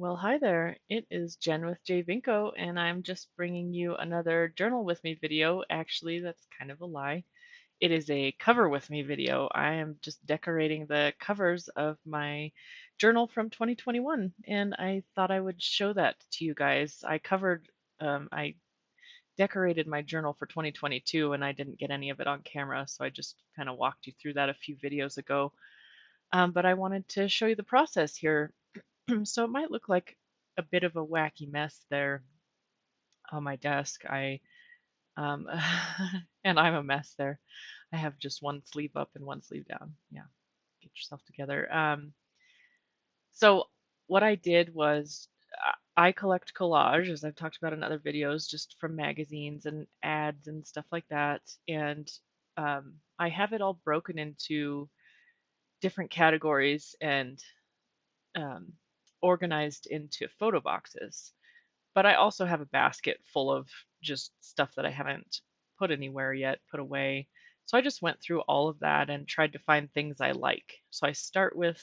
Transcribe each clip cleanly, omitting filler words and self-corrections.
Well, hi there. It is Jen with J Vinco, and I'm just bringing you another Journal with Me video. Actually, that's kind of a lie. It is a cover with me video. I am just decorating the covers of my journal from 2021, and I thought I would show that to you guys. I decorated my journal for 2022, and I didn't get any of it on camera, so I just kind of walked you through that a few videos ago. But I wanted to show you the process here. So it might look like a bit of a wacky mess there on my desk. I um and I'm a mess there. I have just one sleeve up and one sleeve down. Yeah, get yourself together. So what I did was I collect collage, as I've talked about in other videos, just from magazines and ads and stuff like that. And I have it all broken into different categories and um, organized into photo boxes. But I also have a basket full of just stuff that I haven't put anywhere yet, put away. So I just went through all of that and tried to find things I like. So I start with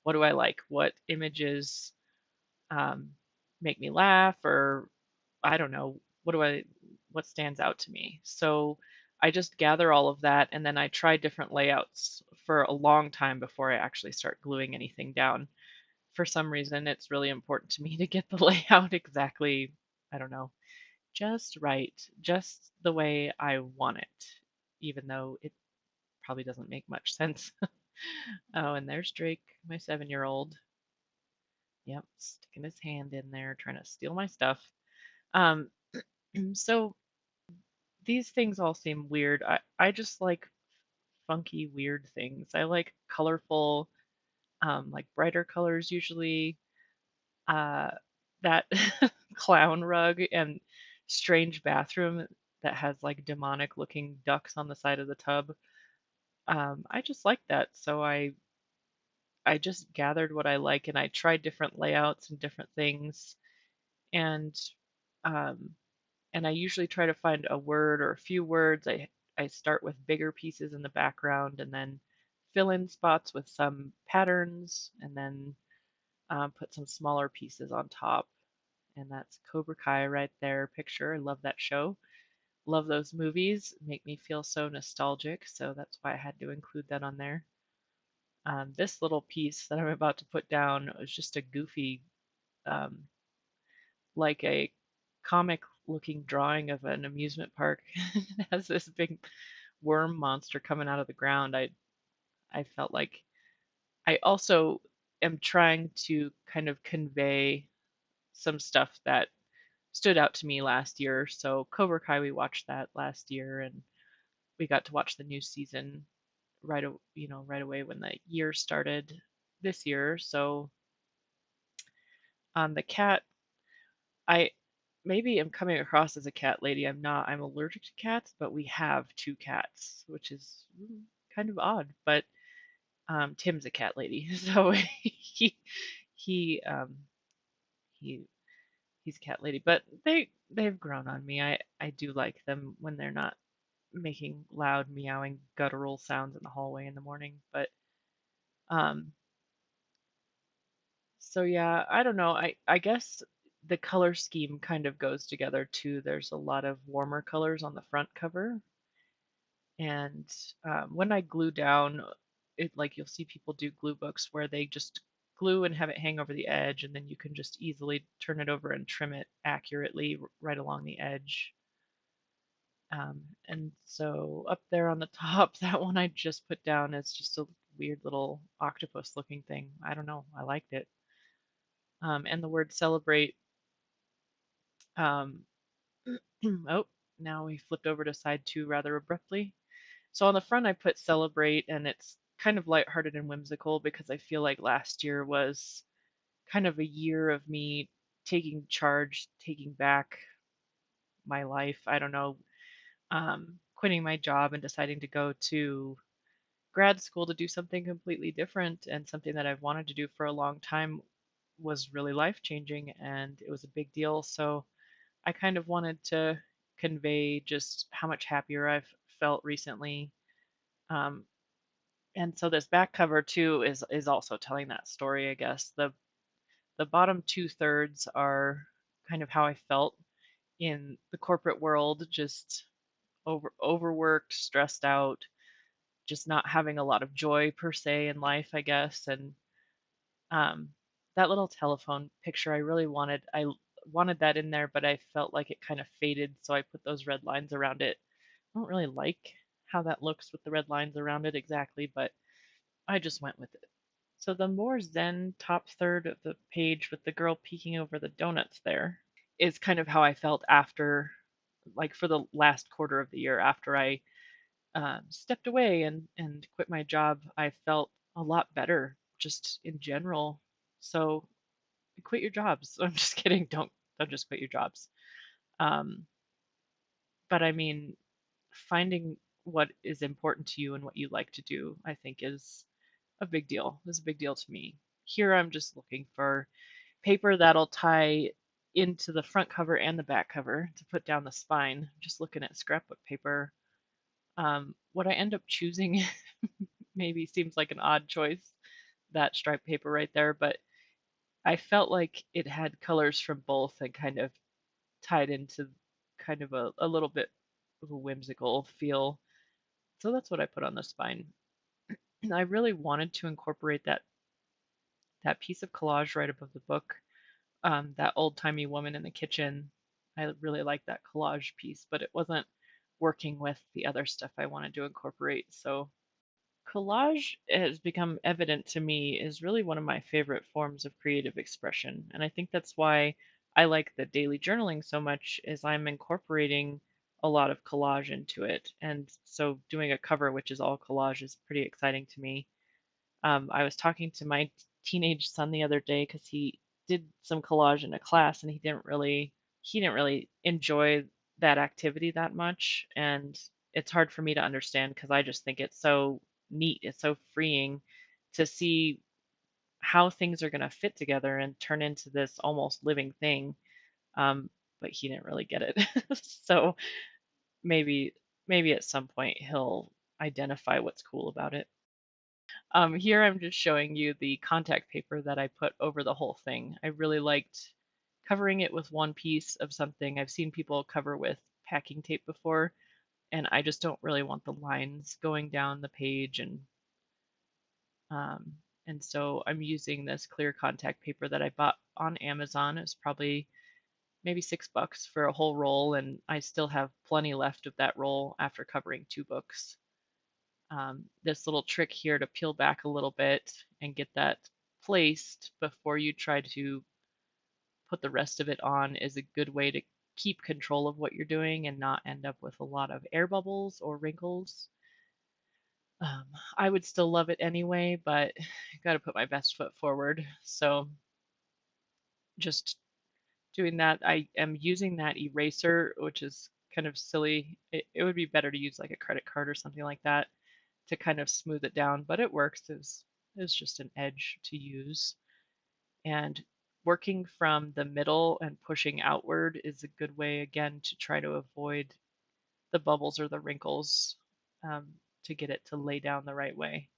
what do I like? What images um, make me laugh, or I don't know, what stands out to me? So I just gather all of that and then I try different layouts for a long time before I actually start gluing anything down. For some reason, it's really important to me to get the layout exactly, I don't know, just right, just the way I want it, even though it probably doesn't make much sense. Oh, and there's Drake, my 7-year-old. Yep, sticking his hand in there, trying to steal my stuff. Um, so these things all seem weird. I just like funky, weird things. I like colorful, like brighter colors usually. uh, that clown rug and strange bathroom that has like demonic looking ducks on the side of the tub. I just like that. So I just gathered what I like and I tried different layouts and different things. And um, and I usually try to find a word or a few words. I start with bigger pieces in the background and then fill in spots with some patterns and then put some smaller pieces on top. And that's Cobra Kai right there picture. I love that show. Love those movies. Make me feel so nostalgic. So that's why I had to include that on there. This little piece that I'm about to put down was just a goofy, um, like a comic looking drawing of an amusement park. It has this big worm monster coming out of the ground. I felt like I also am trying to kind of convey some stuff that stood out to me last year. So Cobra Kai, we watched that last year, and we got to watch the new season right away when the year started this year. So the cat, I maybe am coming across as a cat lady. I'm not. I'm allergic to cats, but we have two cats, which is kind of odd. But Tim's a cat lady, so he he he's a cat lady. But they've grown on me. I do like them when they're not making loud meowing guttural sounds in the hallway in the morning. But um so yeah, I don't know. I guess the color scheme kind of goes together too. There's a lot of warmer colors on the front cover, and when I glue down it, like you'll see people do glue books where they just glue and have it hang over the edge, and then you can just easily turn it over and trim it accurately right along the edge. And so up there on the top, that one I just put down as just a weird little octopus looking thing. I don't know. I liked it. And the word celebrate. Um, oh, now we flipped over to side two rather abruptly. So on the front, I put celebrate, and it's kind of lighthearted and whimsical because I feel like last year was kind of a year of me taking charge, taking back my life. I don't know, quitting my job and deciding to go to grad school to do something completely different, and something that I've wanted to do for a long time was really life changing and it was a big deal. So I kind of wanted to convey just how much happier I've felt recently. Um, and so this back cover too is also telling that story, I guess. The the bottom two-thirds are kind of how I felt in the corporate world, just overworked, stressed out, just not having a lot of joy per se in life, I guess. And um, that little telephone picture, I wanted that in there, but I felt like it kind of faded, so I put those red lines around it. I don't really like how that looks with the red lines around it exactly, but I just went with it. So the more zen top third of the page with the girl peeking over the donuts there is kind of how I felt after, like for the last quarter of the year after I stepped away and quit my job. I felt a lot better just in general. So quit your jobs. I'm just kidding. Don't just quit your jobs. Um, but I mean, finding what is important to you and what you like to do, I think is a big deal. Is a big deal to me. Here I'm just looking for paper that'll tie into the front cover and the back cover to put down the spine. Just looking at scrapbook paper. What I end up choosing maybe seems like an odd choice, that striped paper right there, but I felt like it had colors from both and kind of tied into kind of a little bit of a whimsical feel. So that's what I put on the spine. And I really wanted to incorporate that piece of collage right above the book, that old timey woman in the kitchen. I really like that collage piece, but it wasn't working with the other stuff I wanted to incorporate. So collage has become evident to me is really one of my favorite forms of creative expression, and I think that's why I like the daily journaling so much is I'm incorporating a lot of collage into it. And so doing a cover which is all collage is pretty exciting to me. I was talking to my teenage son the other day because he did some collage in a class and he didn't really enjoy that activity that much, and it's hard for me to understand because I just think it's so neat, it's so freeing to see how things are going to fit together and turn into this almost living thing. Um, but he didn't really get it, so maybe maybe at some point he'll identify what's cool about it. Here I'm just showing you the contact paper that I put over the whole thing. I really liked covering it with one piece of something. I've seen people cover with packing tape before, and I just don't really want the lines going down the page, um, and so I'm using this clear contact paper that I bought on Amazon. It's probably maybe $6 for a whole roll, and I still have plenty left of that roll after covering 2 books. This little trick here to peel back a little bit and get that placed before you try to put the rest of it on is a good way to keep control of what you're doing and not end up with a lot of air bubbles or wrinkles. Um, I would still love it anyway, but I got to put my best foot forward. So just doing that, I am using that eraser, which is kind of silly. It would be better to use like a credit card or something like that to kind of smooth it down, but it works as just an edge to use. And working from the middle and pushing outward is a good way, again, to try to avoid the bubbles or the wrinkles, um, to get it to lay down the right way.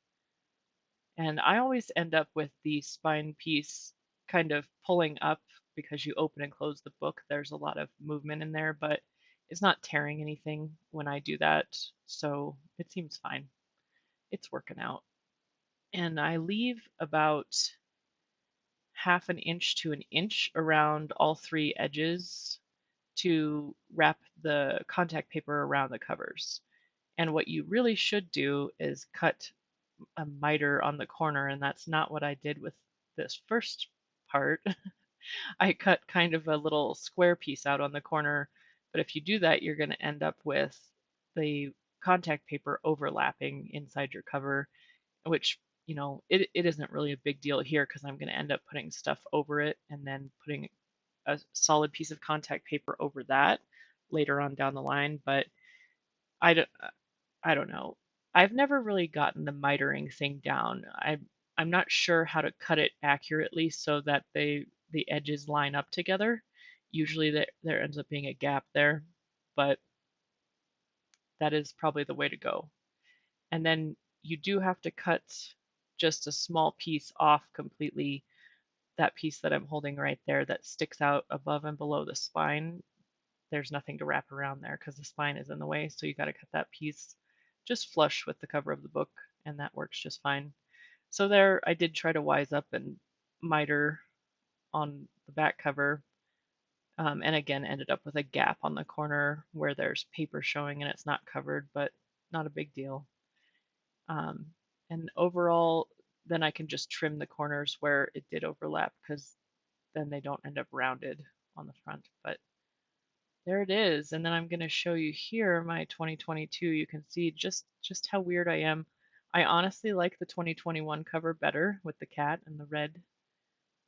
And I always end up with the spine piece kind of pulling up because you open and close the book. There's a lot of movement in there, but it's not tearing anything when I do that. So it seems fine. It's working out. And I leave about half an inch to an inch around all 3 edges to wrap the contact paper around the covers. And what you really should do is cut a miter on the corner, and that's not what I did with this first part. I cut kind of a little square piece out on the corner, but if you do that, you're going to end up with the contact paper overlapping inside your cover, which, it isn't really a big deal here because I'm going to end up putting stuff over it and then putting a solid piece of contact paper over that later on down the line. But I don't, I don't know. I've never really gotten the mitering thing down. I'm not sure how to cut it accurately so that the edges line up together. Usually there ends up being a gap there, but that is probably the way to go. And then you do have to cut just a small piece off completely that piece that I'm holding right there that sticks out above and below the spine, there's nothing to wrap around there because the spine is in the way. So you got to cut that piece just flush with the cover of the book, and that works just fine. So there, I did try to wise up and miter on the back cover, and again ended up with a gap on the corner where there's paper showing and it's not covered, but not a big deal. Um, and overall, then I can just trim the corners where it did overlap because then they don't end up rounded on the front. But there it is. And then I'm going to show you here my 2022. You can see just how weird I am. I honestly like the 2021 cover better with the cat and the red.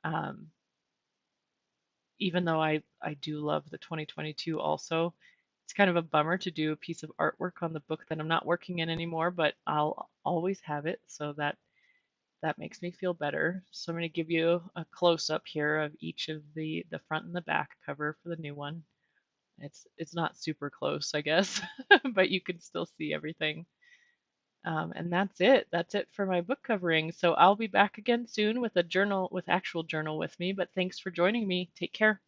Um, Even though I do love the 2022 also. It's kind of a bummer to do a piece of artwork on the book that I'm not working in anymore, but I'll always have it, so that makes me feel better. So I'm going to give you a close up here of each of the front and the back cover for the new one. It's not super close, I guess, but you can still see everything. And that's it. That's it for my book covering. So I'll be back again soon with a journal, with actual journal with me. But thanks for joining me. Take care.